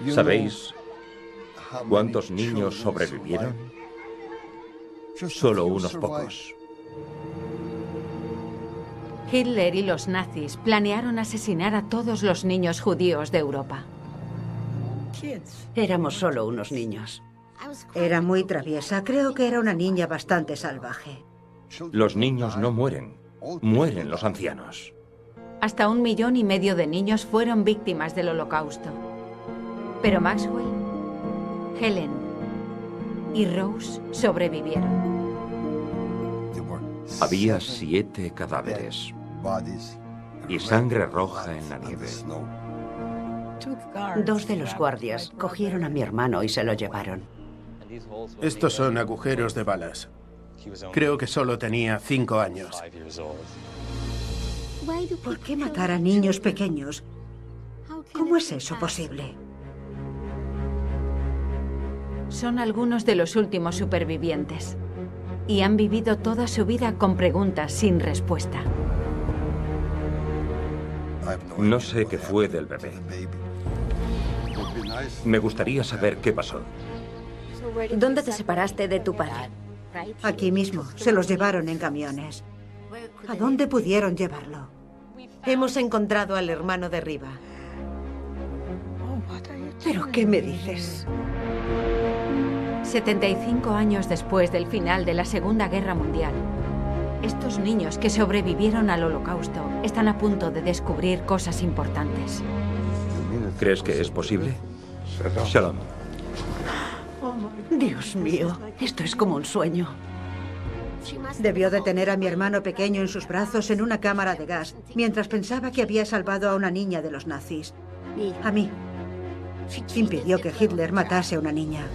¿Sabéis cuántos niños sobrevivieron? Solo unos pocos. Hitler y los nazis planearon asesinar a todos los niños judíos de Europa. Éramos solo unos niños. Era muy traviesa. Creo que era una niña bastante salvaje. Los niños no mueren. Mueren los ancianos. Hasta 1,5 millones de niños fueron víctimas del Holocausto. Pero Maxwell, Helen y Rose sobrevivieron. Había 7 cadáveres y sangre roja en la nieve. 2 de los guardias cogieron a mi hermano y se lo llevaron. Estos son agujeros de balas. Creo que solo tenía 5 años. ¿Por qué matar a niños pequeños? ¿Cómo es eso posible? Son algunos de los últimos supervivientes y han vivido toda su vida con preguntas sin respuesta. No sé qué fue del bebé. Me gustaría saber qué pasó. ¿Dónde te separaste de tu padre? Aquí mismo. Se los llevaron en camiones. ¿A dónde pudieron llevarlo? Hemos encontrado al hermano de Riva. ¿Pero qué me dices? 75 años después del final de la Segunda Guerra Mundial, estos niños que sobrevivieron al Holocausto están a punto de descubrir cosas importantes. ¿Crees que es posible? Shalom. Dios mío, esto es como un sueño. Debió de tener a mi hermano pequeño en sus brazos en una cámara de gas, mientras pensaba que había salvado a una niña de los nazis. A mí. Impidió que Hitler matase a una niña.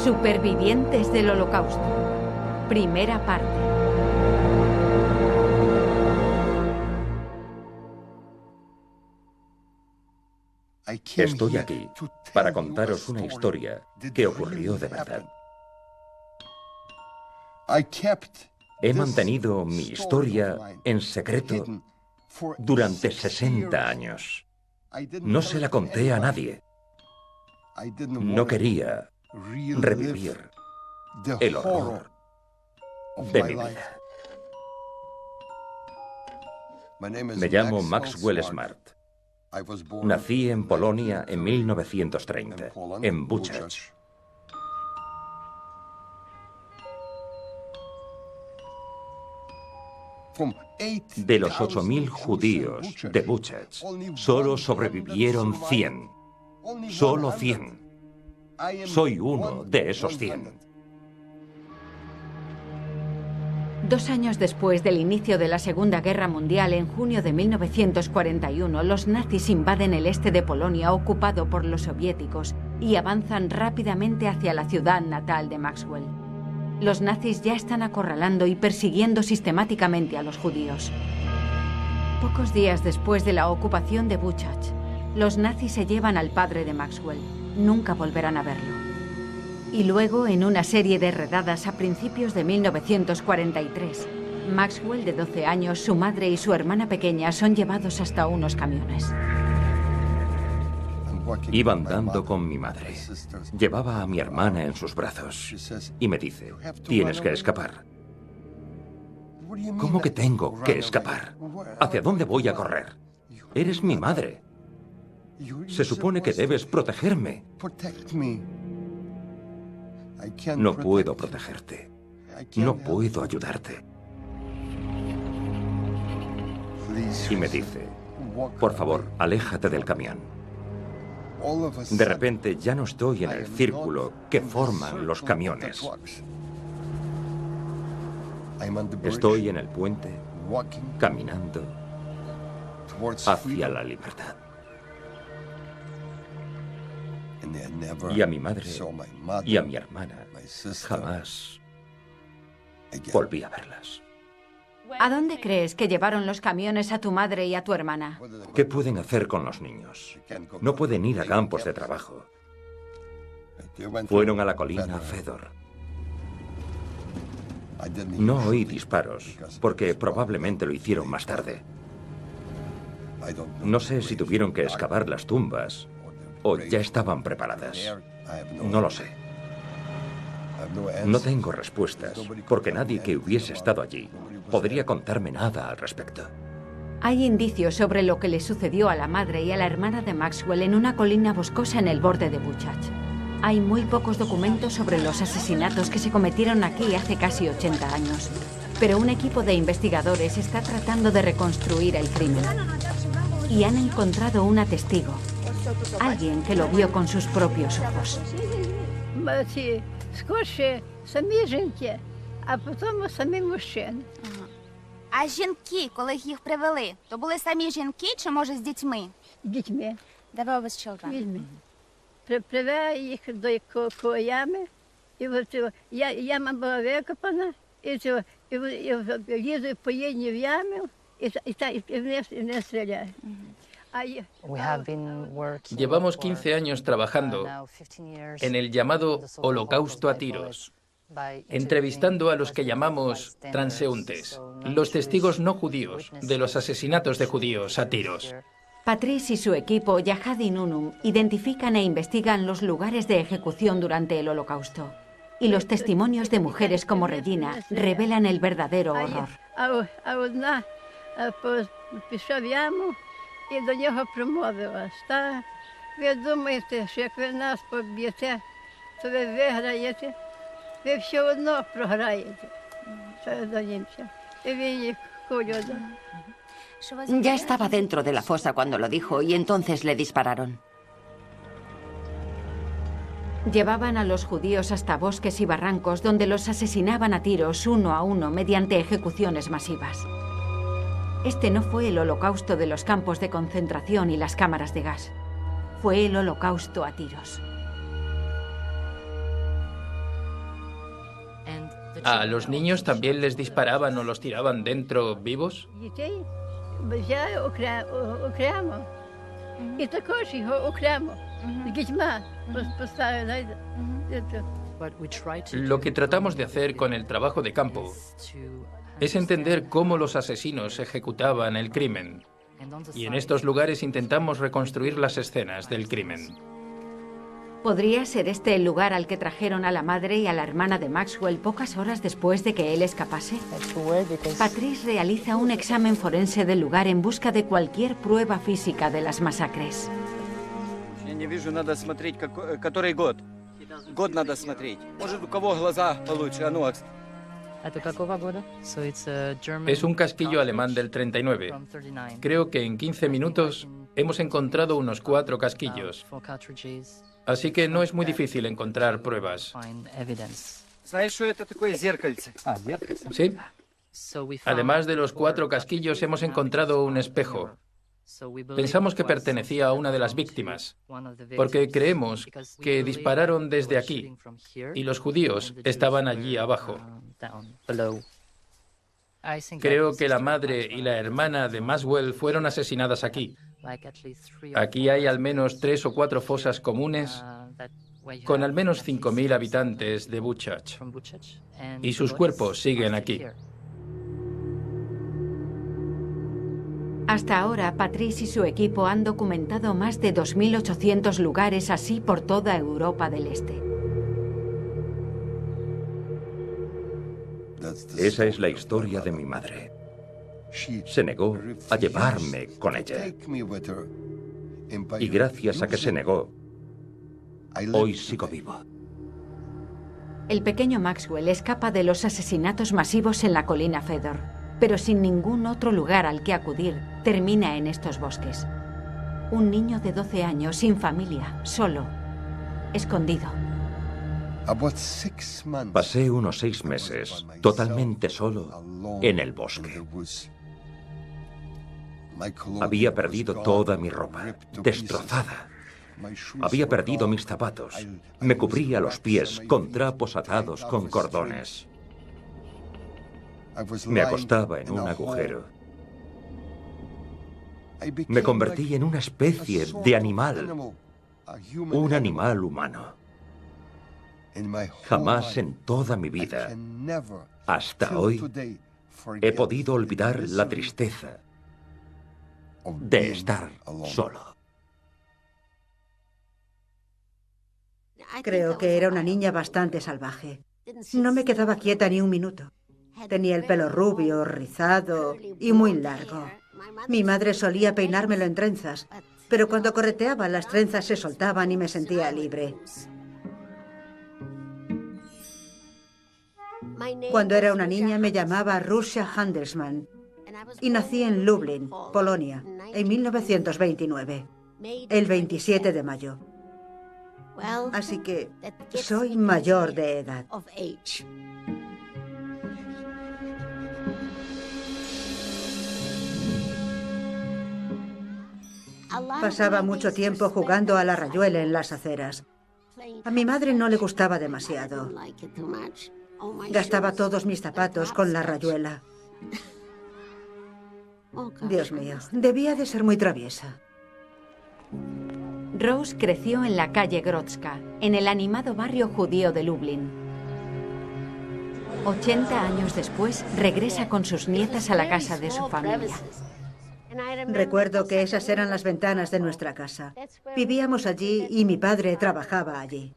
Supervivientes del Holocausto. Primera parte. Estoy aquí para contaros una historia que ocurrió de verdad. He mantenido mi historia en secreto durante 60 años. No se la conté a nadie. No quería revivir el horror de mi vida. Me llamo Maxwell Smart. Nací en Polonia en 1930, en Buchach. De los 8.000 judíos de Buchach, solo sobrevivieron 100. Solo 100. Soy uno de esos 100. 2 años después del inicio de la Segunda Guerra Mundial, en junio de 1941, los nazis invaden el este de Polonia ocupado por los soviéticos y avanzan rápidamente hacia la ciudad natal de Maxwell. Los nazis ya están acorralando y persiguiendo sistemáticamente a los judíos. Pocos días después de la ocupación de Buchach, los nazis se llevan al padre de Maxwell. Nunca volverán a verlo. Y luego, en una serie de redadas a principios de 1943, Maxwell, de 12 años, su madre y su hermana pequeña son llevados hasta unos camiones. Iba andando con mi madre. Llevaba a mi hermana en sus brazos. Y me dice, tienes que escapar. ¿Cómo que tengo que escapar? ¿Hacia dónde voy a correr? Eres mi madre. Se supone que debes protegerme. No puedo protegerte. No puedo ayudarte. Y me dice, por favor, aléjate del camión. De repente ya no estoy en el círculo que forman los camiones. Estoy en el puente, caminando hacia la libertad. Y a mi madre y a mi hermana jamás volví a verlas. ¿A dónde crees que llevaron los camiones a tu madre y a tu hermana? ¿Qué pueden hacer con los niños? No pueden ir a campos de trabajo. Fueron a la colina Fedor. No oí disparos, porque probablemente lo hicieron más tarde. No sé si tuvieron que excavar las tumbas o ya estaban preparadas. No lo sé. No tengo respuestas, porque nadie que hubiese estado allí podría contarme nada al respecto. Hay indicios sobre lo que le sucedió a la madre y a la hermana de Maxwell en una colina boscosa en el borde de Buchach. Hay muy pocos documentos sobre los asesinatos que se cometieron aquí hace casi 80 años. Pero un equipo de investigadores está tratando de reconstruir el crimen. Y han encontrado una testigo. Alguien que lo vio con sus propios ojos. А жінки, коли їх привели, то були самі жінки чи, може, з дітьми? Дітьми. They were with children. Візьми. Привели їх до ями, і яма була викопана, і лізуть поєдні в яму, і не стріляють. Llevamos 15 años trabajando en el llamado Holocausto a tiros, entrevistando a los que llamamos transeúntes, los testigos no judíos de los asesinatos de judíos a tiros. Patrice y su equipo, Yahad y Nunum, identifican e investigan los lugares de ejecución durante el Holocausto. Y los testimonios de mujeres como Regina revelan el verdadero horror. І до нього промовила: ви думаєте, що як ви нас поб'єте, то ви виграєте, ви все одно програєте. Це до німця. І він їх кулю дав. Ya estaba dentro de la fosa cuando lo dijo y entonces le dispararon. Llevaban a los judíos hasta bosques y barrancos donde los asesinaban a tiros uno a uno mediante ejecuciones masivas. Este no fue el holocausto de los campos de concentración y las cámaras de gas. Fue el holocausto a tiros. ¿A los niños también les disparaban o los tiraban dentro vivos? Дітей взяли окремо. І також його окремо. З дітьми поставили. Lo que tratamos de hacer con el trabajo de campo es entender cómo los asesinos ejecutaban el crimen. Y en estos lugares intentamos reconstruir las escenas del crimen. ¿Podría ser este el lugar al que trajeron a la madre y a la hermana de Maxwell pocas horas después de que él escapase? Patrice realiza un examen forense del lugar en busca de cualquier prueba física de las masacres. Я не вижу, надо смотреть, который год. Год надо смотреть. Может, у кого глаза получше, а ну, Es un casquillo alemán del 39. Creo que en 15 minutos hemos encontrado unos 4 casquillos. Así que no es muy difícil encontrar pruebas. Знаешь, что это такое зеркальце? ¿Sí? Además de los 4 casquillos, hemos encontrado un espejo. Pensamos que pertenecía a una de las víctimas, porque creemos que dispararon desde aquí y los judíos estaban allí abajo. Creo que la madre y la hermana de Maxwell fueron asesinadas aquí. Aquí hay al menos 3 o 4 fosas comunes con al menos 5.000 habitantes de Buchach, y sus cuerpos siguen aquí. Hasta ahora, Patrice y su equipo han documentado más de 2.800 lugares así por toda Europa del Este. Esa es la historia de mi madre. Se negó a llevarme con ella. Y gracias a que se negó, hoy sigo vivo. El pequeño Maxwell escapa de los asesinatos masivos en la colina Fedor, pero sin ningún otro lugar al que acudir, termina en estos bosques. Un niño de 12 años, sin familia, solo, escondido. Pasé unos 6 meses totalmente solo en el bosque. Había perdido toda mi ropa, destrozada. Había perdido mis zapatos. Me cubría los pies con trapos atados con cordones. Me acostaba en un agujero. Me convertí en una especie de animal, un animal humano. Jamás en toda mi vida, hasta hoy, he podido olvidar la tristeza de estar solo. Creo que era una niña bastante salvaje. No me quedaba quieta ni un minuto. Tenía el pelo rubio, rizado y muy largo. Mi madre solía peinármelo en trenzas, pero cuando correteaba las trenzas se soltaban y me sentía libre. Cuando era una niña me llamaba Russia Handelsman y nací en Lublin, Polonia, en 1929, el 27 de mayo. Así que soy mayor de edad. Pasaba mucho tiempo jugando a la rayuela en las aceras. A mi madre no le gustaba demasiado. Gastaba todos mis zapatos con la rayuela. Dios mío, debía de ser muy traviesa. Rose creció en la calle Grodzka, en el animado barrio judío de Lublin. 80 años después, regresa con sus nietas a la casa de su familia. Recuerdo que esas eran las ventanas de nuestra casa. Vivíamos allí y mi padre trabajaba allí.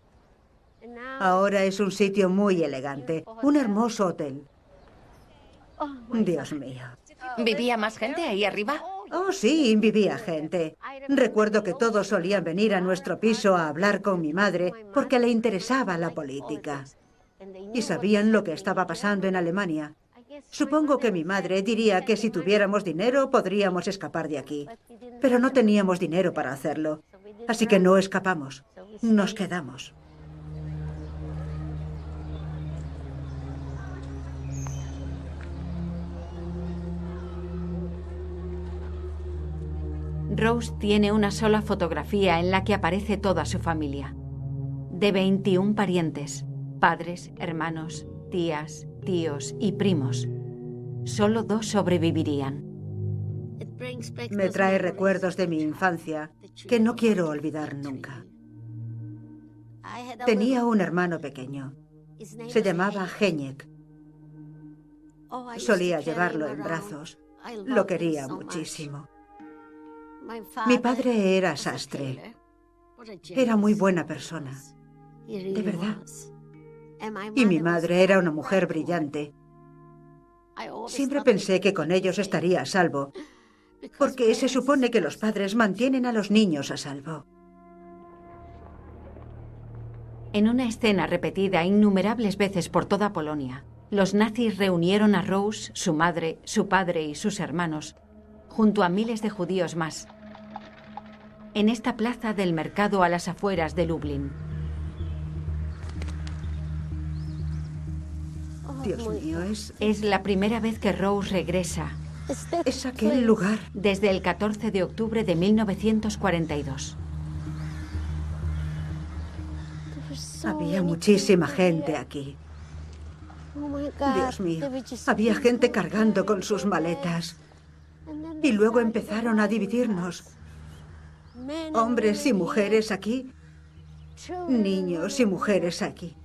Ahora es un sitio muy elegante, un hermoso hotel. Dios mío. ¿Vivía más gente ahí arriba? Oh, sí, vivía gente. Recuerdo que todos solían venir a nuestro piso a hablar con mi madre porque le interesaba la política. Y sabían lo que estaba pasando en Alemania. Supongo que mi madre diría que si tuviéramos dinero podríamos escapar de aquí. Pero no teníamos dinero para hacerlo. Así que no escapamos. Nos quedamos. Rose tiene una sola fotografía en la que aparece toda su familia. De 21 parientes, padres, hermanos, tías, tíos y primos. Solo 2 sobrevivirían. Me trae recuerdos de mi infancia que no quiero olvidar nunca. Tenía un hermano pequeño. Se llamaba Heñek. Solía llevarlo en brazos. Lo quería muchísimo. Mi padre era sastre. Era muy buena persona. De verdad. Y mi madre era una mujer brillante. Siempre pensé que con ellos estaría a salvo, porque se supone que los padres mantienen a los niños a salvo. En una escena repetida innumerables veces por toda Polonia, los nazis reunieron a Rose, su madre, su padre y sus hermanos, junto a miles de judíos más, en esta plaza del mercado a las afueras de Lublin. Dios mío, es la primera vez que Rose regresa. Es aquel lugar. Desde el 14 de octubre de 1942. Había muchísima gente aquí. Dios mío, había gente cargando con sus maletas. Y luego empezaron a dividirnos. Hombres y mujeres aquí. Niños y mujeres aquí.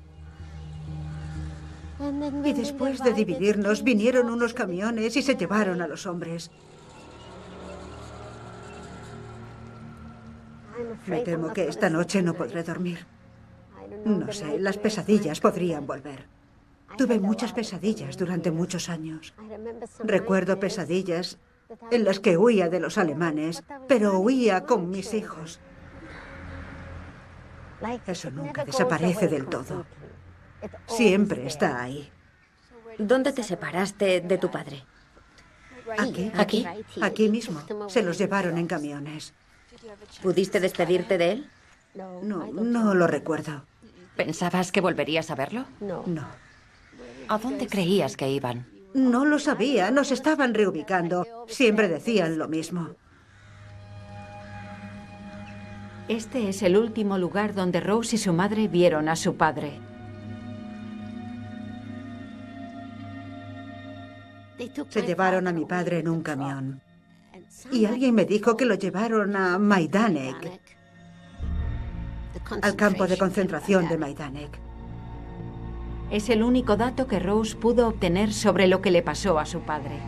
Y después de dividirnos, vinieron unos camiones y se llevaron a los hombres. Me temo que esta noche no podré dormir. No sé, las pesadillas podrían volver. Tuve muchas pesadillas durante muchos años. Recuerdo pesadillas en las que huía de los alemanes, pero huía con mis hijos. Eso nunca desaparece del todo. Siempre está ahí. ¿Dónde te separaste de tu padre? Aquí mismo. Se los llevaron en camiones. ¿Pudiste despedirte de él? No lo recuerdo. ¿Pensabas que volverías a verlo? No. ¿A dónde creías que iban? No lo sabía, nos estaban reubicando. Siempre decían lo mismo. Este es el último lugar donde Rose y su madre vieron a su padre. Se llevaron a mi padre en un camión. Y alguien me dijo que lo llevaron a Majdanek, al campo de concentración de Majdanek. Es el único dato que Rose pudo obtener sobre lo que le pasó a su padre.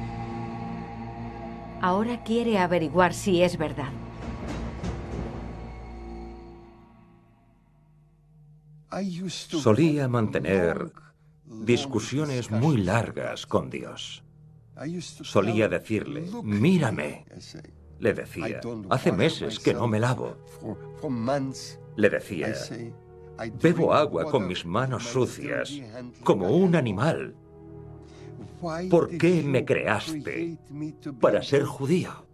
Ahora quiere averiguar si es verdad. Solía mantener discusiones muy largas con Dios. Solía decirle, mírame. Le decía, hace meses que no me lavo. Le decía, bebo agua con mis manos sucias, como un animal. ¿Por qué me creaste para ser judío?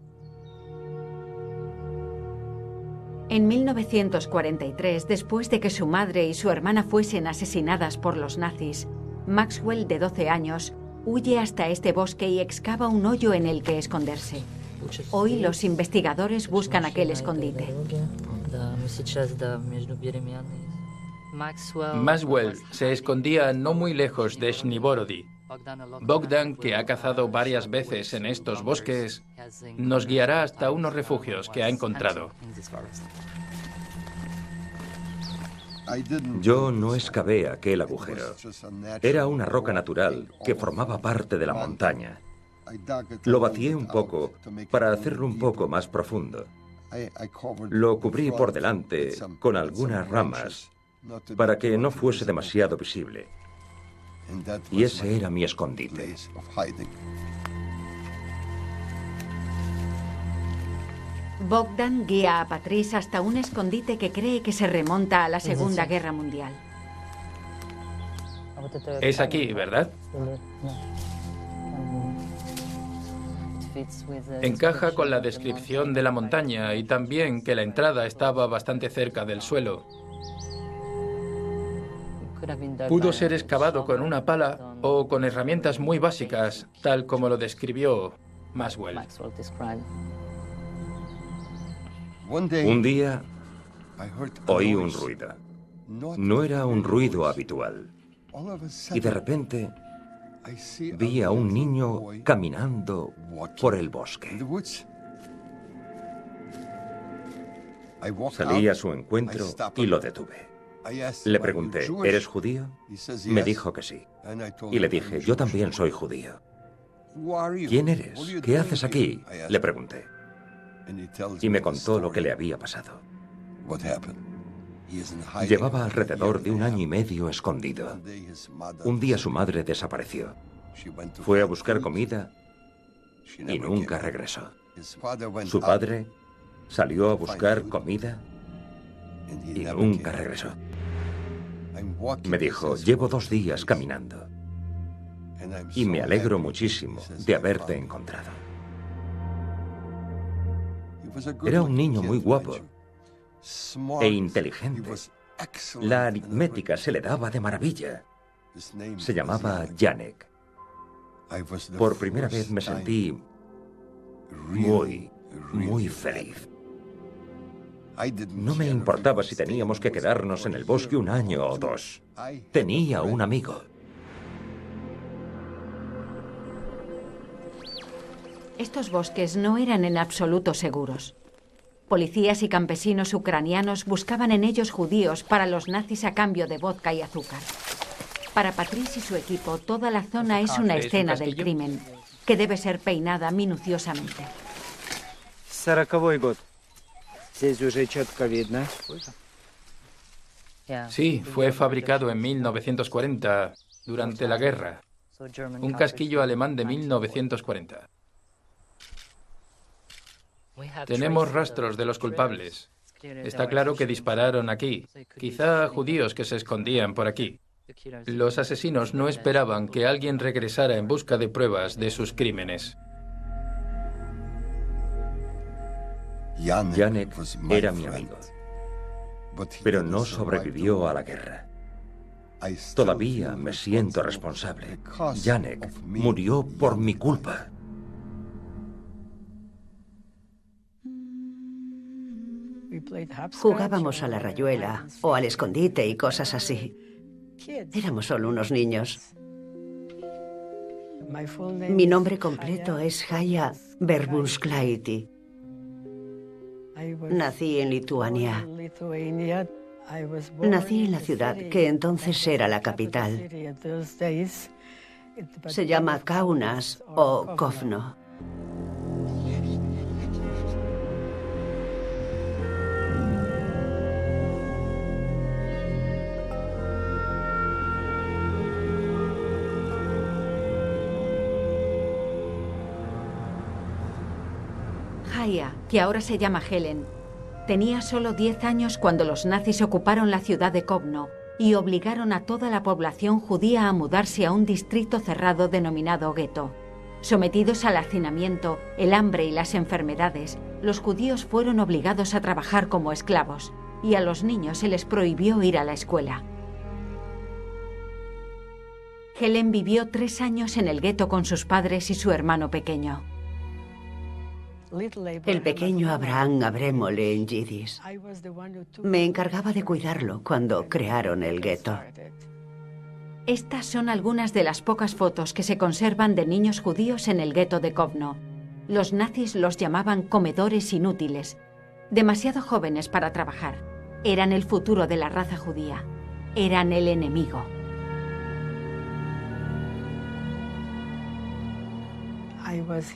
En 1943, después de que su madre y su hermana fuesen asesinadas por los nazis, Maxwell, de 12 años, huye hasta este bosque y excava un hoyo en el que esconderse. Hoy los investigadores buscan aquel escondite. Maxwell se escondía no muy lejos de Shniborodi. Bogdan, que ha cazado varias veces en estos bosques, nos guiará hasta unos refugios que ha encontrado. Yo no excavé aquel agujero. Era una roca natural que formaba parte de la montaña. Lo vacié un poco para hacerlo un poco más profundo. Lo cubrí por delante con algunas ramas para que no fuese demasiado visible. Y ese era mi escondite. Bogdan guía a Patrice hasta un escondite que cree que se remonta a la Segunda Guerra Mundial. Es aquí, ¿verdad? Encaja con la descripción de la montaña y también que la entrada estaba bastante cerca del suelo. Pudo ser excavado con una pala o con herramientas muy básicas, tal como lo describió Maxwell. Un día oí un ruido. No era un ruido habitual. Y de repente vi a un niño caminando por el bosque. Salí a su encuentro y lo detuve. Le pregunté, ¿eres judío? Me dijo que sí. Y le dije, yo también soy judío. ¿Quién eres? ¿Qué haces aquí? Le pregunté. Y me contó lo que le había pasado. Llevaba alrededor de 1 año y medio escondido. Un día su madre desapareció. Fue a buscar comida y nunca regresó. Su padre salió a buscar comida y nunca regresó. Me dijo, llevo 2 días caminando y me alegro muchísimo de haberte encontrado. Era un niño muy guapo e inteligente. La aritmética se le daba de maravilla. Se llamaba Janek. Por primera vez me sentí muy feliz. No me importaba si teníamos que quedarnos en el bosque 1 año o 2. Tenía un amigo. Estos bosques no eran en absoluto seguros. Policías y campesinos ucranianos buscaban en ellos judíos para los nazis a cambio de vodka y azúcar. Para Patrice y su equipo, toda la zona es una escena del crimen, que debe ser peinada minuciosamente. 40-й год. Здесь уже четко видно. Sí, fue fabricado en 1940, durante la guerra. Un casquillo alemán de 1940. Tenemos rastros de los culpables. Está claro que dispararon aquí, quizá judíos que se escondían por aquí. Los asesinos no esperaban que alguien regresara en busca de pruebas de sus crímenes. Janek era mi amigo, pero no sobrevivió a la guerra. Todavía me siento responsable. Janek murió por mi culpa. Jugábamos a la rayuela o al escondite y cosas así. Éramos solo unos niños. Mi nombre completo es Haya Verbunskleiti. Nací en Lituania. Nací en la ciudad que entonces era la capital. Se llama Kaunas o Kovno. Haya, que ahora se llama Helen, tenía solo 10 años cuando los nazis ocuparon la ciudad de Kovno y obligaron a toda la población judía a mudarse a un distrito cerrado denominado gueto. Sometidos al hacinamiento, el hambre y las enfermedades, los judíos fueron obligados a trabajar como esclavos y a los niños se les prohibió ir a la escuela. Helen vivió 3 años en el gueto con sus padres y su hermano pequeño. El pequeño Abraham Abremole en Yiddish. Me encargaba de cuidarlo cuando crearon el gueto. Estas son algunas de las pocas fotos que se conservan de niños judíos en el gueto de Kovno. Los nazis los llamaban comedores inútiles, demasiado jóvenes para trabajar. Eran el futuro de la raza judía. Eran el enemigo.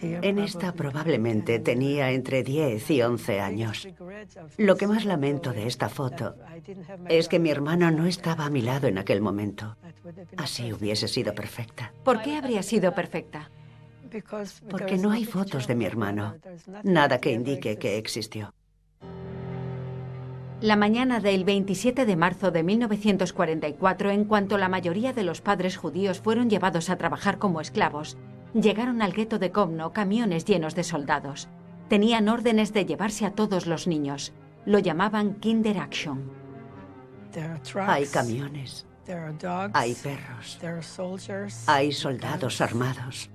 En esta probablemente tenía entre 10 y 11 años. Lo que más lamento de esta foto es que mi hermano no estaba a mi lado en aquel momento. Así hubiese sido perfecta. ¿Por qué habría sido perfecta? Porque no hay fotos de mi hermano. Nada que indique que existió. La mañana del 27 de marzo de 1944, en cuanto la mayoría de los padres judíos fueron llevados a trabajar como esclavos, llegaron al gueto de Kovno camiones llenos de soldados. Tenían órdenes de llevarse a todos los niños. Lo llamaban Kinder Action. Hay camiones. Hay perros. Hay soldados armados.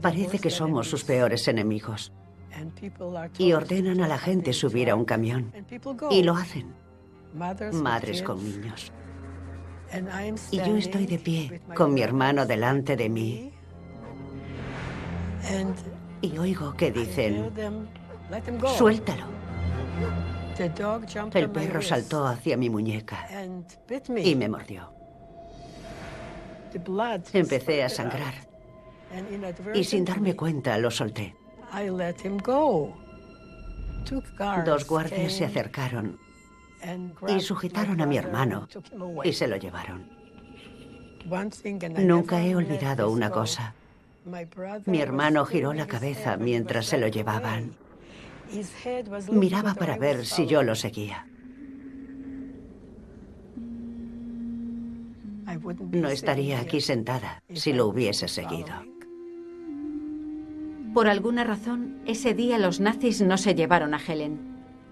Parece que somos sus peores enemigos. Y ordenan a la gente subir a un camión. Y lo hacen. Madres con niños. Y yo estoy de pie, con mi hermano delante de mí. Y oigo que dicen, suéltalo. El perro saltó hacia mi muñeca y me mordió. Empecé a sangrar y sin darme cuenta lo solté. 2 guardias se acercaron y sujetaron a mi hermano y se lo llevaron. Nunca he olvidado una cosa. Mi hermano giró la cabeza mientras se lo llevaban. Miraba para ver si yo lo seguía. No estaría aquí sentada si lo hubiese seguido. Por alguna razón, ese día los nazis no se llevaron a Helen,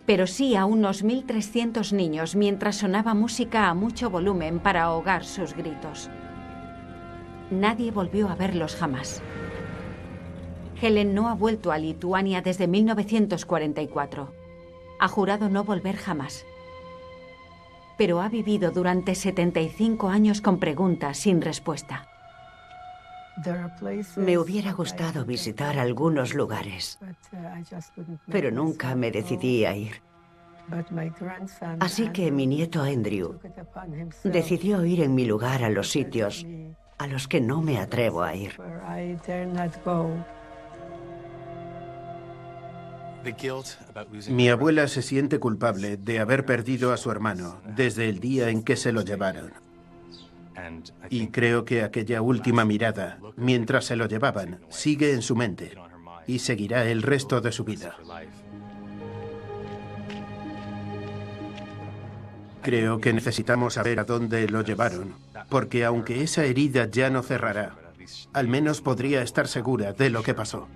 pero sí a unos 1.300 niños mientras sonaba música a mucho volumen para ahogar sus gritos. Nadie volvió a verlos jamás. Helen no ha vuelto a Lituania desde 1944. Ha jurado no volver jamás. Pero ha vivido durante 75 años con preguntas sin respuesta. Me hubiera gustado visitar algunos lugares, pero nunca me decidí a ir. Así que mi nieto Andrew decidió ir en mi lugar a los sitios a los que no me atrevo a ir. Mi abuela se siente culpable de haber perdido a su hermano desde el día en que se lo llevaron. Y creo que aquella última mirada, mientras se lo llevaban, sigue en su mente y seguirá el resto de su vida. Creo que necesitamos saber a dónde lo llevaron, porque aunque esa herida ya no cerrará, al menos podría estar segura de lo que pasó.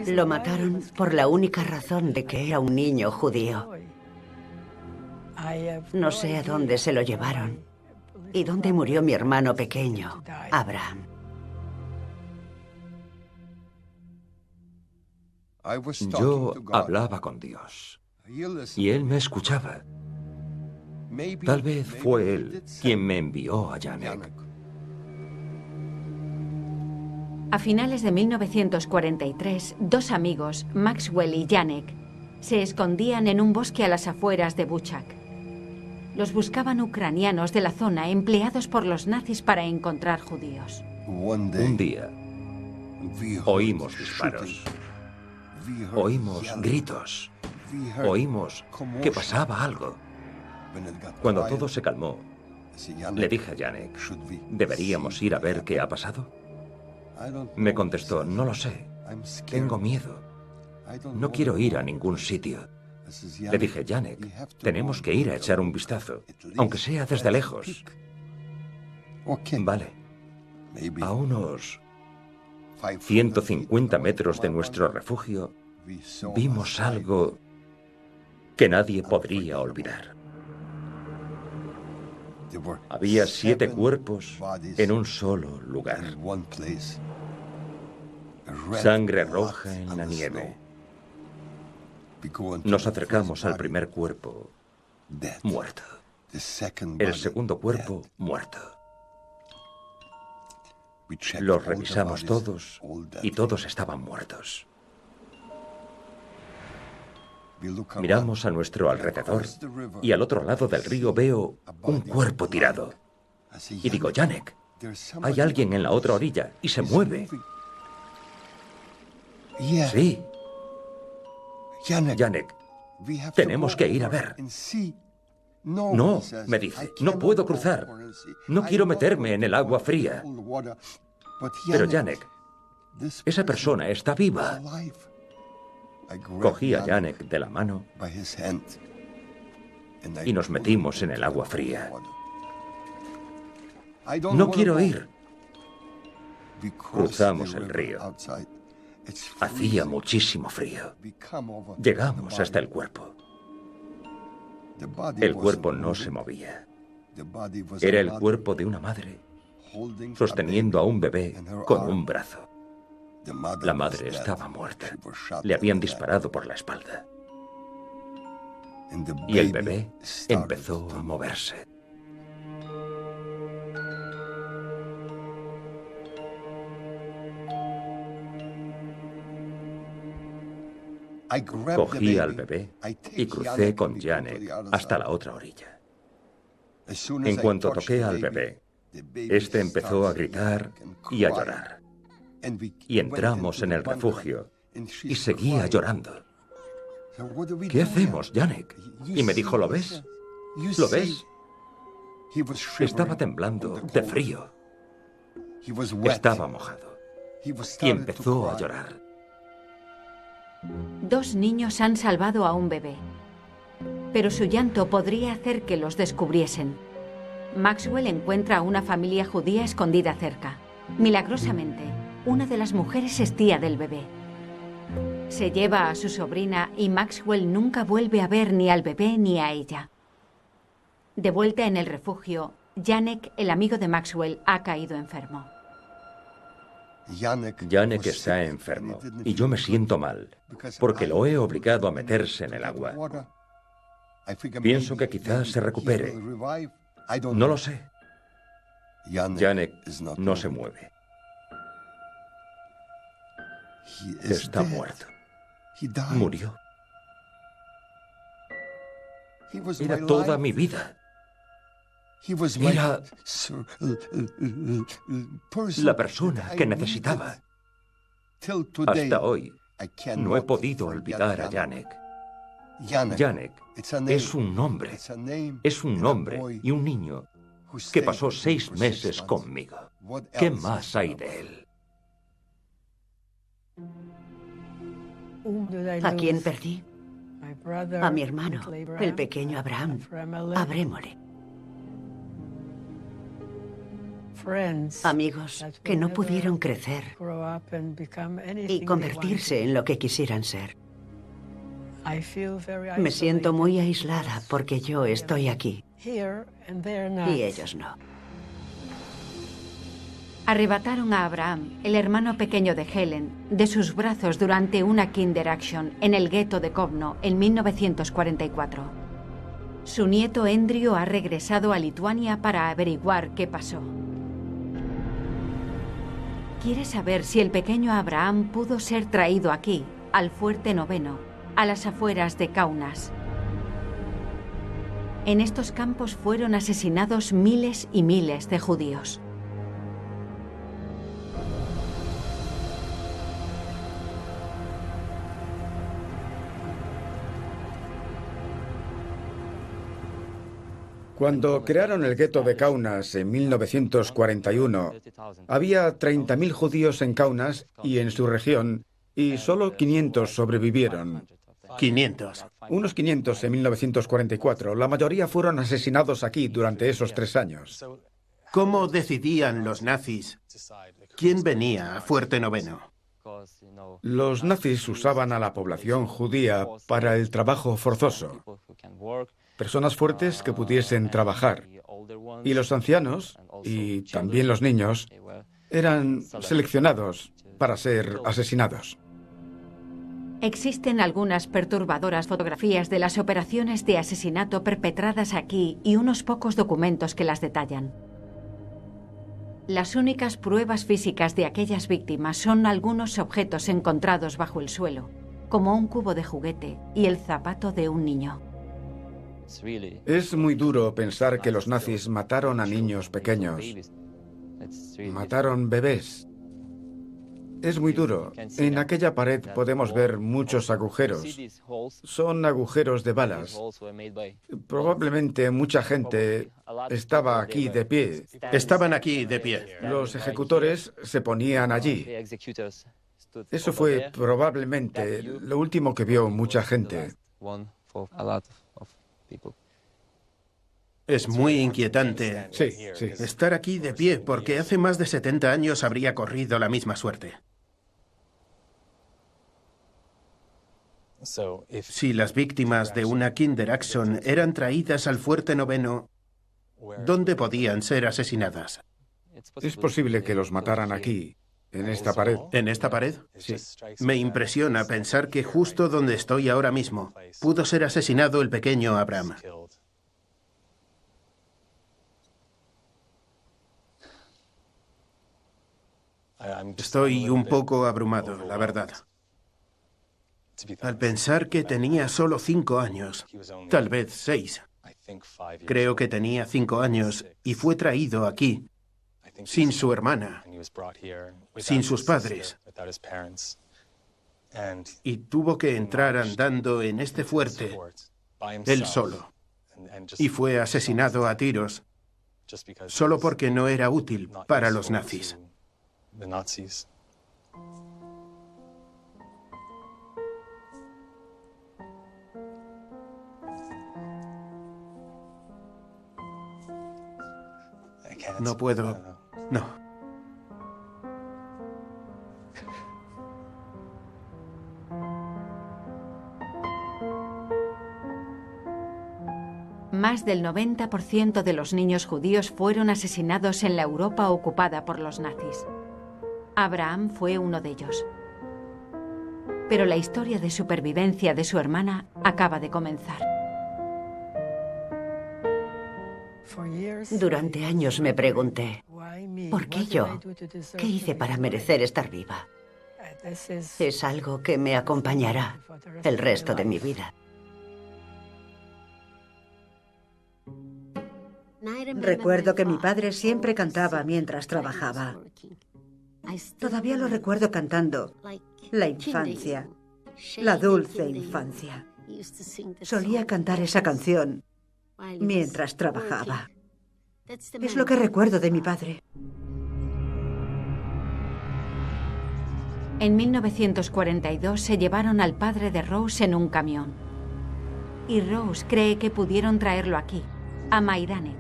Lo mataron por la única razón de que era un niño judío. No sé a dónde se lo llevaron y dónde murió mi hermano pequeño, Abraham. Yo hablaba con Dios y Él me escuchaba. Tal vez fue Él quien me envió a Janek. A finales de 1943, 2 amigos, Maxwell y Janek, se escondían en un bosque a las afueras de Buchak. Los buscaban ucranianos de la zona empleados por los nazis para encontrar judíos. Un día oímos disparos, oímos gritos, oímos que pasaba algo. Cuando todo se calmó, le dije a Janek, ¿deberíamos ir a ver qué ha pasado? Me contestó, no lo sé. Tengo miedo. No quiero ir a ningún sitio. Le dije, Janek, tenemos que ir a echar un vistazo, aunque sea desde lejos. Vale. A unos 150 metros de nuestro refugio, vimos algo que nadie podría olvidar. Había 7 cuerpos en un solo lugar. Sangre roja en la nieve. Nos acercamos al primer cuerpo, muerto. El segundo cuerpo, muerto. Los revisamos todos y todos estaban muertos. Miramos a nuestro alrededor y al otro lado del río veo un cuerpo tirado. Y digo, Janek, hay alguien en la otra orilla y se mueve. Sí. Janek, tenemos que ir a ver. No, me dice, no puedo cruzar. No quiero meterme en el agua fría. Pero Janek, esa persona está viva. Cogí a Janek de la mano y nos metimos en el agua fría. No quiero ir. Cruzamos el río. Hacía muchísimo frío. Llegamos hasta el cuerpo. El cuerpo no se movía. Era el cuerpo de una madre sosteniendo a un bebé con un brazo. La madre estaba muerta. Le habían disparado por la espalda. Y el bebé empezó a moverse. Cogí al bebé y crucé con Janek hasta la otra orilla. En cuanto toqué al bebé, este empezó a gritar y a llorar. Y entramos en el refugio y seguía llorando. ¿Qué hacemos, Janek? Y me dijo, ¿lo ves? ¿Lo ves? Estaba temblando de frío. Estaba mojado. Y empezó a llorar. 2 niños han salvado a un bebé, pero su llanto podría hacer que los descubriesen. Maxwell encuentra a una familia judía escondida cerca. Milagrosamente, una de las mujeres es tía del bebé. Se lleva a su sobrina y Maxwell nunca vuelve a ver ni al bebé ni a ella. De vuelta en el refugio, Janek, el amigo de Maxwell, ha caído enfermo. Janek está enfermo y yo me siento mal porque lo he obligado a meterse en el agua. Pienso que quizás se recupere. No lo sé. Janek no se mueve. Está muerto. Murió. Era toda mi vida. Era la persona que necesitaba. Hasta hoy no he podido olvidar a Janek. Janek es un nombre y un niño que pasó 6 meses conmigo. ¿Qué más hay de él? ¿A quién perdí? A mi hermano, el pequeño Abraham. Abrémosle. Amigos que no pudieron crecer y convertirse en lo que quisieran ser. Me siento muy aislada porque yo estoy aquí y ellos no. Arrebataron a Abraham, el hermano pequeño de Helen, de sus brazos durante una Kinder Action en el gueto de Kovno en 1944. Su nieto Andrew ha regresado a Lituania para averiguar qué pasó. Quiere saber si el pequeño Abraham pudo ser traído aquí, al Fuerte Noveno, a las afueras de Kaunas. En estos campos fueron asesinados miles y miles de judíos. Cuando crearon el gueto de Kaunas en 1941, había 30.000 judíos en Kaunas y en su región, y solo 500 sobrevivieron. 500. Unos 500 en 1944. La mayoría fueron asesinados aquí durante esos 3 años. ¿Cómo decidían los nazis quién venía a Fuerte Noveno? Los nazis usaban a la población judía para el trabajo forzoso. Personas fuertes que pudiesen trabajar. Y los ancianos, y también los niños, eran seleccionados para ser asesinados. Existen algunas perturbadoras fotografías de las operaciones de asesinato perpetradas aquí y unos pocos documentos que las detallan. Las únicas pruebas físicas de aquellas víctimas son algunos objetos encontrados bajo el suelo, como un cubo de juguete y el zapato de un niño. Es muy duro pensar que los nazis mataron a niños pequeños. Mataron bebés. Es muy duro. En aquella pared podemos ver muchos agujeros. Son agujeros de balas. Probablemente mucha gente estaba aquí de pie. Estaban aquí de pie. Los ejecutores se ponían allí. Eso fue probablemente lo último que vio mucha gente. Es muy inquietante sí. Estar aquí de pie, porque hace más de 70 años habría corrido la misma suerte. Si las víctimas de una Kinderaction eran traídas al Fuerte Noveno, ¿dónde podían ser asesinadas? Es posible que los mataran aquí, en esta pared. ¿En esta pared? Sí. Me impresiona pensar que justo donde estoy ahora mismo pudo ser asesinado el pequeño Abraham. Estoy un poco abrumado, la verdad. Al pensar que tenía solo 5 años, tal vez 6. Creo que tenía 5 años y fue traído aquí, sin su hermana, sin sus padres. Y tuvo que entrar andando en este fuerte, él solo. Y fue asesinado a tiros, solo porque no era útil para los nazis. No puedo. No. Más del 90% de los niños judíos fueron asesinados en la Europa ocupada por los nazis. Abraham fue uno de ellos. Pero la historia de supervivencia de su hermana acaba de comenzar. Durante años me pregunté, ¿por qué yo? ¿Qué hice para merecer estar viva? Es algo que me acompañará el resto de mi vida. Recuerdo que mi padre siempre cantaba mientras trabajaba. Todavía lo recuerdo cantando la infancia, la dulce infancia. Solía cantar esa canción mientras trabajaba. Es lo que recuerdo de mi padre. En 1942 se llevaron al padre de Rose en un camión. Y Rose cree que pudieron traerlo aquí, a Majdanek.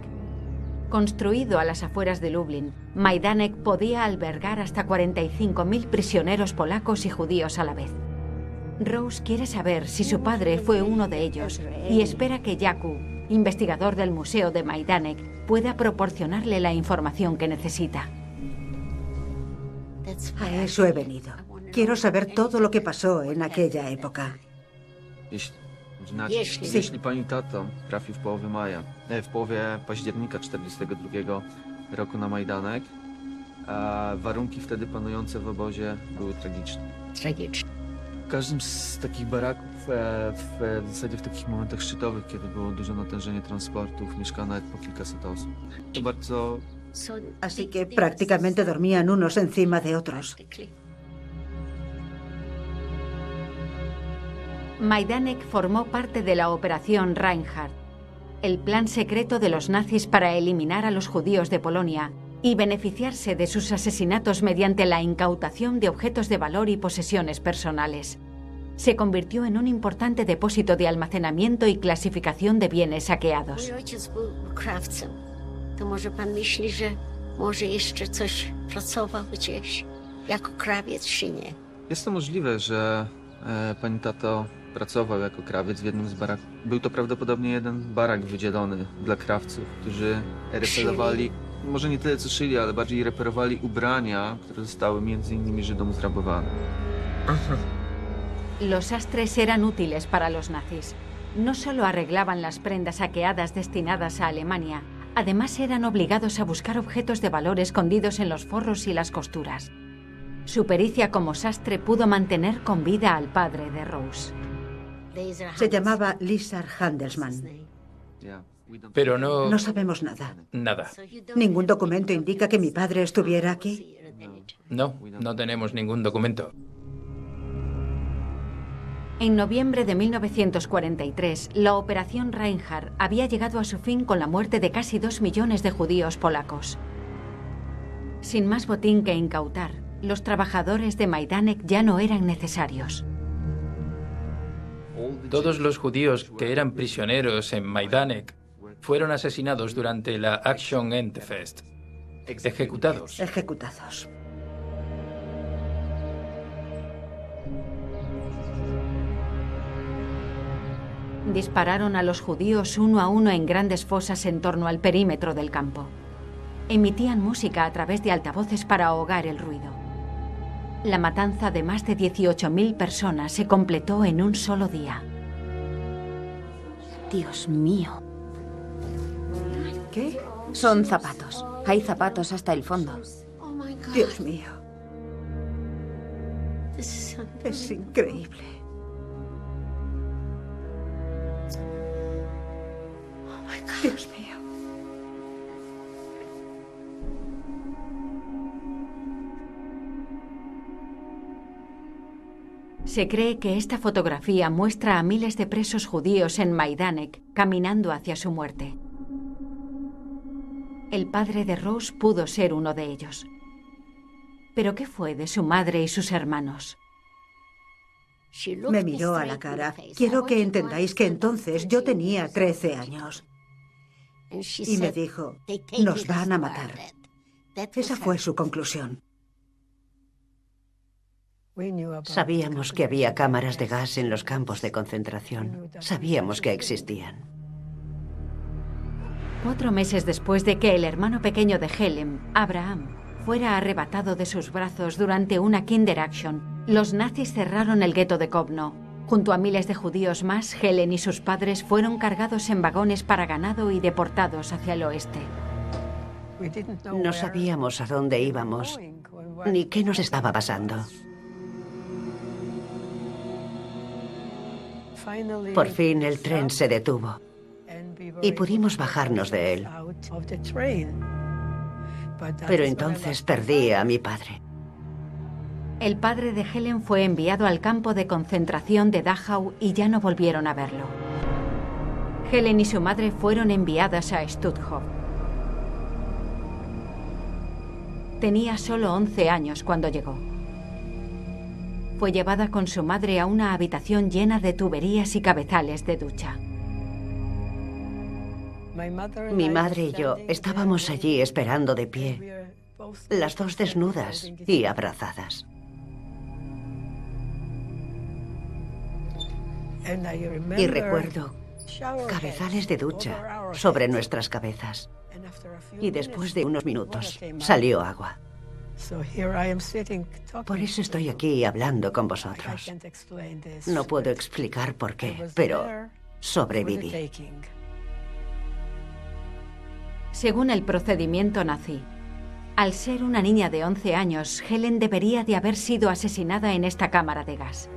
Construido a las afueras de Lublin, Majdanek podía albergar hasta 45.000 prisioneros polacos y judíos a la vez. Rose quiere saber si su padre fue uno de ellos y espera que Jakub, investigador del Museo de Majdanek, pueda proporcionarle la información que necesita. A eso he venido. Quiero saber todo lo que pasó en aquella época. Jeśli pani tata trafił w połowie października 1942 roku na Majdanek, warunki wtedy panujące w obozie były tragiczne. W każdym z takich baraków, w zasadzie w takich momentach szczytowych, kiedy było duże natężenie transportów, mieszkało nawet po kilkaset osób. To bardzo... Así que prácticamente dormían unos encima de otros. Majdanek formó parte de la Operación Reinhardt. el plan secreto de los nazis para eliminar a los judíos de Polonia y beneficiarse de sus asesinatos mediante la incautación de objetos de valor y posesiones personales. Se convirtió en un importante depósito de almacenamiento y clasificación de bienes saqueados. Jest to możliwe, że pani tato pracował jako krawiec w jednym z baraków. Był to prawdopodobnie jeden barak wydzielony dla krawców, którzy reperowali, może nie tyle co szyli, ale bardziej reperowali ubrania, które zostały między innymi Żydom zrabowane. Ajá. Los sastres eran útiles para los nazis. No solo arreglaban las prendas saqueadas destinadas a Alemania, además eran obligados a buscar objetos de valor escondidos en los forros y las costuras. Su pericia como sastre pudo mantener con vida al padre de Rose. Se llamaba Lizard Handelsman. Pero no... No sabemos nada. Nada. ¿Ningún documento indica que mi padre estuviera aquí? No, no tenemos ningún documento. En noviembre de 1943, la Operación Reinhardt había llegado a su fin con la muerte de casi 2 millones de judíos polacos. Sin más botín que incautar, los trabajadores de Majdanek ya no eran necesarios. Todos los judíos que eran prisioneros en Majdanek fueron asesinados durante la Aktion Endfest. Ejecutados. Ejecutados. Dispararon a los judíos uno a uno en grandes fosas en torno al perímetro del campo. Emitían música a través de altavoces para ahogar el ruido. La matanza de más de 18.000 personas se completó en un solo día. Dios mío. ¿Qué? Son zapatos. Hay zapatos hasta el fondo. Dios mío. Es increíble. Dios mío. Se cree que esta fotografía muestra a miles de presos judíos en Majdanek caminando hacia su muerte. El padre de Rose pudo ser uno de ellos. ¿Pero qué fue de su madre y sus hermanos? Me miró a la cara. Quiero que entendáis que entonces yo tenía 13 años. Y me dijo, nos van a matar. Esa fue su conclusión. Sabíamos que había cámaras de gas en los campos de concentración. Sabíamos que existían. 4 meses después de que el hermano pequeño de Helen, Abraham, fuera arrebatado de sus brazos durante una Kinderaction, los nazis cerraron el gueto de Kowno. Junto a miles de judíos más, Helen y sus padres fueron cargados en vagones para ganado y deportados hacia el oeste. No sabíamos a dónde íbamos, ni qué nos estaba pasando. Por fin el tren se detuvo y pudimos bajarnos de él. Pero entonces perdí a mi padre. El padre de Helen fue enviado al campo de concentración de Dachau y ya no volvieron a verlo. Helen y su madre fueron enviadas a Stutthof. Tenía solo 11 años cuando llegó. Fue llevada con su madre a una habitación llena de tuberías y cabezales de ducha. Mi madre y yo estábamos allí esperando de pie, las dos desnudas y abrazadas. Y recuerdo cabezales de ducha sobre nuestras cabezas. Y después de unos minutos salió agua. Por eso estoy aquí hablando con vosotros. No puedo explicar por qué, pero sobreviví. Según el procedimiento nazi, al ser una niña de 11 años, Helen debería de haber sido asesinada en esta cámara de gas.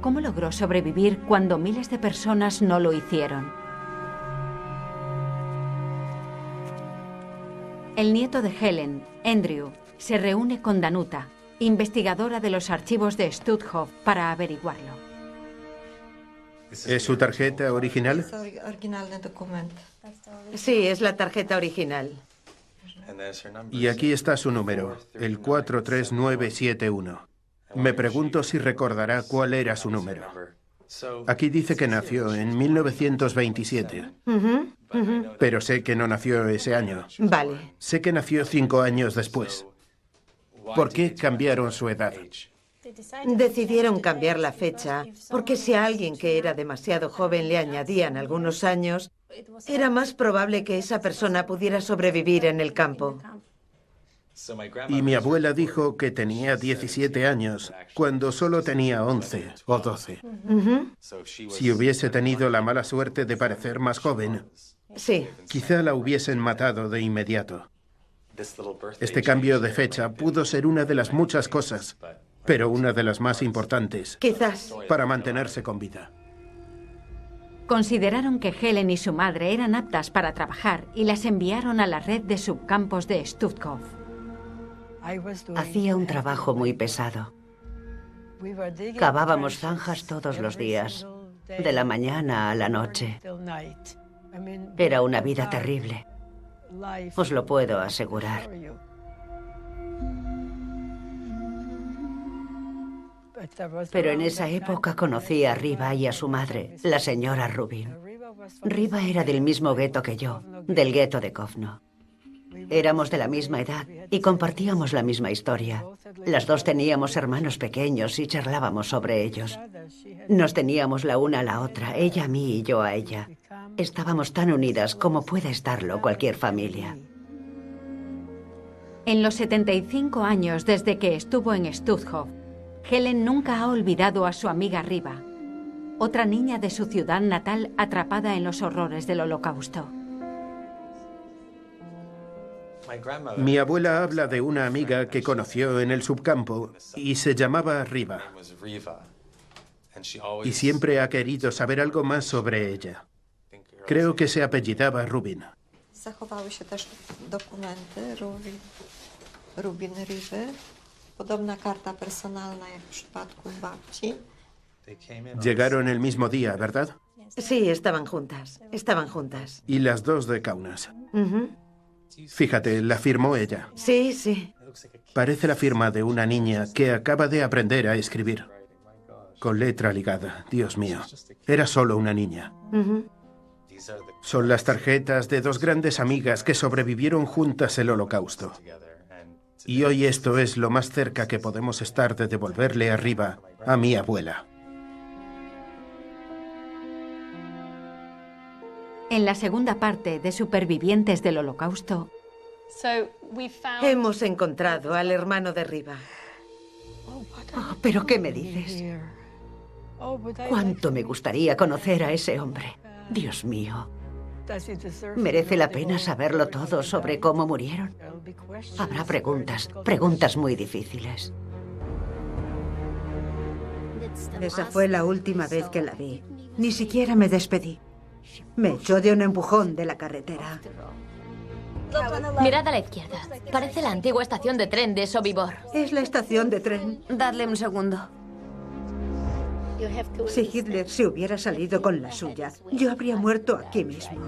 ¿Cómo logró sobrevivir cuando miles de personas no lo hicieron? El nieto de Helen, Andrew, se reúne con Danuta, investigadora de los archivos de Stutthof, para averiguarlo. ¿Es su tarjeta original? Sí, es la tarjeta original. Y aquí está su número, el 43971. Me pregunto si recordará cuál era su número. Aquí dice que nació en 1927. Pero sé que no nació ese año. Vale. Sé que nació 5 años después. ¿Por qué cambiaron su edad? Decidieron cambiar la fecha porque si a alguien que era demasiado joven le añadían algunos años, era más probable que esa persona pudiera sobrevivir en el campo. Y mi abuela dijo que tenía 17 años, cuando solo tenía 11 o 12. Si hubiese tenido la mala suerte de parecer más joven, sí, quizá la hubiesen matado de inmediato. Este cambio de fecha pudo ser una de las muchas cosas, pero una de las más importantes, quizás, para mantenerse con vida. Consideraron que Helen y su madre eran aptas para trabajar y las enviaron a la red de subcampos de Stuttgart. Hacía un trabajo muy pesado. Cavábamos zanjas todos los días, de la mañana a la noche. Era una vida terrible. Os lo puedo asegurar. Pero en esa época conocí a Riva y a su madre, la señora Rubin. Riva era del mismo gueto que yo, del gueto de Kovno. Éramos de la misma edad y compartíamos la misma historia. Las dos teníamos hermanos pequeños y charlábamos sobre ellos. Nos teníamos la una a la otra, ella a mí y yo a ella. Estábamos tan unidas como puede estarlo cualquier familia. En los 75 años desde que estuvo en Stuttgart, Helen nunca ha olvidado a su amiga Riva, otra niña de su ciudad natal atrapada en los horrores del Holocausto. Mi abuela habla de una amiga que conoció en el subcampo y se llamaba Riva. Y siempre ha querido saber algo más sobre ella. Creo que se apellidaba Rubin. Zachowały się też dokumenty Rubin Riwy. Podobna karta personalna jak w przypadku babci. Llegaron el mismo día, ¿verdad? Sí, estaban juntas. Estaban juntas. Y las dos de Kaunas. Fíjate, la firmó ella. Sí, sí. Parece la firma de una niña que acaba de aprender a escribir. Con letra ligada, Dios mío. Era solo una niña. Son las tarjetas de dos grandes amigas que sobrevivieron juntas el Holocausto. Y hoy esto es lo más cerca que podemos estar de devolverle arriba a mi abuela. En la segunda parte de Supervivientes del Holocausto, hemos encontrado al hermano de Riva. Oh, ¿pero qué me dices? Cuánto me gustaría conocer a ese hombre. Dios mío. ¿Merece la pena saberlo todo sobre cómo murieron? Habrá preguntas muy difíciles. Esa fue la última vez que la vi. Ni siquiera me despedí. Me echó de un empujón de la carretera. Mirad a la izquierda. Parece la antigua estación de tren de Sobibor. Es la estación de tren. Dadle un segundo. Si Hitler se hubiera salido con la suya, yo habría muerto aquí mismo.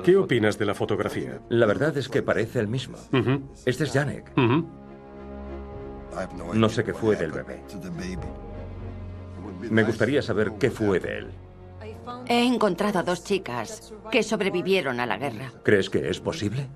¿Qué opinas de la fotografía? La verdad es que parece el mismo. Este es Janek. No sé qué fue del bebé. Me gustaría saber qué fue de él. He encontrado a dos chicas que sobrevivieron a la guerra. ¿Crees que es posible?